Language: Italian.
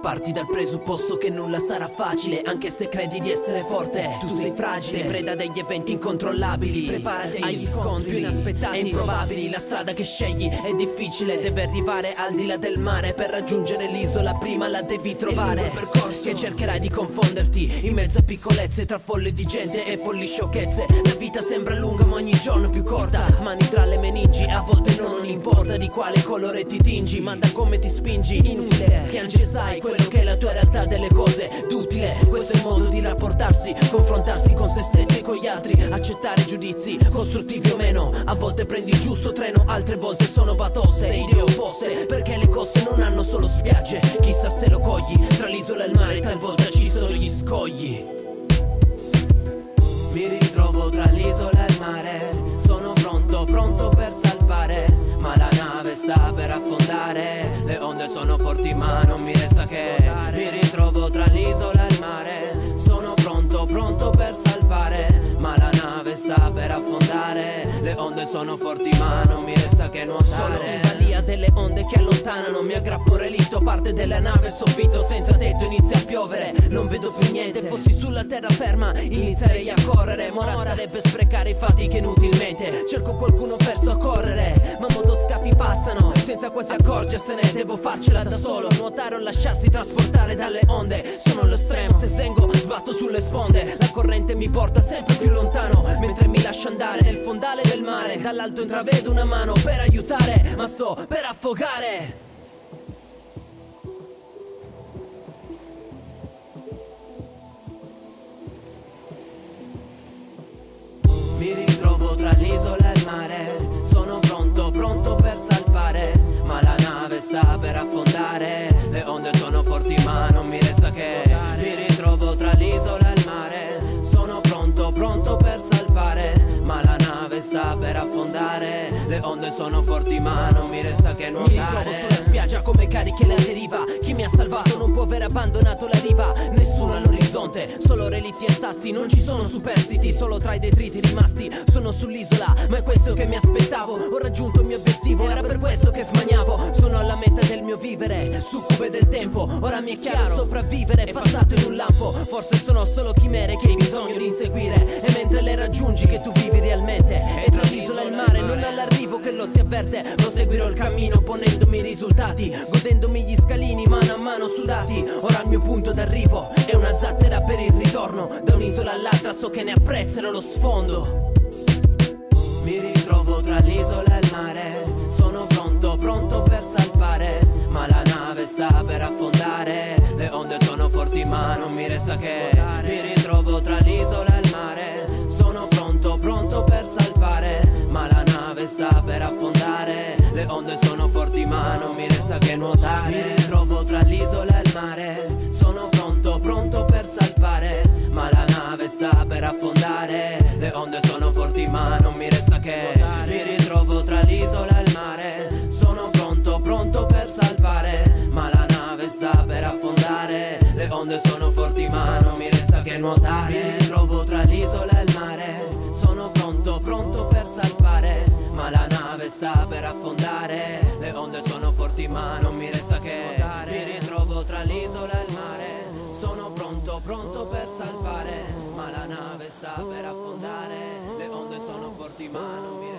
Parti dal presupposto che nulla sarà facile, anche se credi di essere forte. Tu sei fragile, sei preda degli eventi incontrollabili. Preparati agli scontri più inaspettati e improbabili. La strada che scegli è difficile, deve arrivare al di là del mare. Per raggiungere l'isola prima la devi trovare. Il percorso che cercherai di confonderti in mezzo a piccolezze, tra folle di gente e folli sciocchezze. La vita sembra lunga ma ogni giorno più corta. Mani tra le meningi, a volte non importa di quale colore ti tingi, ma da come ti spingi. Inutile piange, sai quello che è la tua realtà delle cose. D'utile, questo è il modo di rapportarsi, confrontarsi con se stessi e con gli altri, accettare giudizi, costruttivi o meno. A volte prendi il giusto treno, altre volte sono batosse, idee opposte, perché le coste non hanno solo spiagge. Chissà se lo cogli, tra l'isola e il mare talvolta ci sono gli scogli. Mi ritrovo tra l'isola e il mare, sono pronto per salvare, ma la nave sta per affondare. Le onde sono forti ma non mi resta che mi ritrovo tra l'isola e il mare, sono pronto per salvare, ma la nave sta per affondare. Le onde sono forti ma non mi resta che nuotare. Sono in balia delle onde che allontanano, mi aggrappo un relitto, parte della nave, soffitto senza tetto, inizia a piovere, non vedo più niente. Fossi sulla terraferma inizierei a correre, ma ora sarebbe sprecare i fatiche inutilmente. Cerco qualcuno per soccorrere, ma motoscafi passano senza quasi accorgersene. Devo farcela da solo, nuotare o lasciarsi trasportare dalle onde. Sono allo stremo, se sengo sbatto sulle sponde. La corrente mi porta sempre più lontano, mentre mi lascia andare nel fondale del mare. Dall'alto intravedo una mano per aiutare, ma sto per affogare. Mi ritrovo tra l'isola e il mare, sono pronto per salvare, ma la nave sta per affondare. Le onde sono forti ma non mi resta che mi ritrovo tra l'isola e il mare, sono pronto per salvare, ma la nave sta per affondare. Le onde sono forti ma non mi resta che nuotare. Mi ritrovo sulla spiaggia come cariche la deriva. Chi mi ha salvato non può aver abbandonato la riva. Nessuno all'orizzonte, solo relitti e sassi. Non ci sono superstiti, solo tra i detriti rimasti. Sono sull'isola, ma è questo che mi aspettavo. Ho raggiunto il mio obiettivo, era per questo che smaniavo. Sono alla meta del mio vivere, succube del tempo. Ora mi è chiaro, sopravvivere è passato in un lampo. Forse sono solo chimere che hai bisogno di inseguire, e mentre le raggiungi che tu vivi realmente. E tra l'isola e il mare non all'arrivo che lo si avverte. Proseguirò il cammino ponendomi i risultati, godendomi gli scalini mano a mano sudati. Ora il mio punto d'arrivo è una zattera per il ritorno. Da un'isola all'altra so che ne apprezzerò lo sfondo. Mi ritrovo tra l'isola e il mare, sono pronto per salvare, ma la nave sta per affondare. Le onde sono forti ma non mi resta che mi ritrovo tra l'isola e il mare, sono pronto per salvare, ma la nave sta per affondare. Le onde sono forti ma non mi resta che nuotare. Mi ritrovo tra l'isola e il mare, sono pronto per salvare, ma la nave sta per affondare. Le onde sono forti ma non mi resta che mi ritrovo tra l'isola e il mare, sono pronto per salvare, ma la nave sta per affondare. Le onde sono forti ma non mi resta che nuotare. Mi ritrovo tra l'isola e il mare, sono pronto per salvare, ma la nave sta per affondare. Le onde sono forti ma non mi resta che mi ritrovo tra l'isola e il mare, sono pronto per salvare, ma la nave sta per affondare. Le onde sono forti ma non mi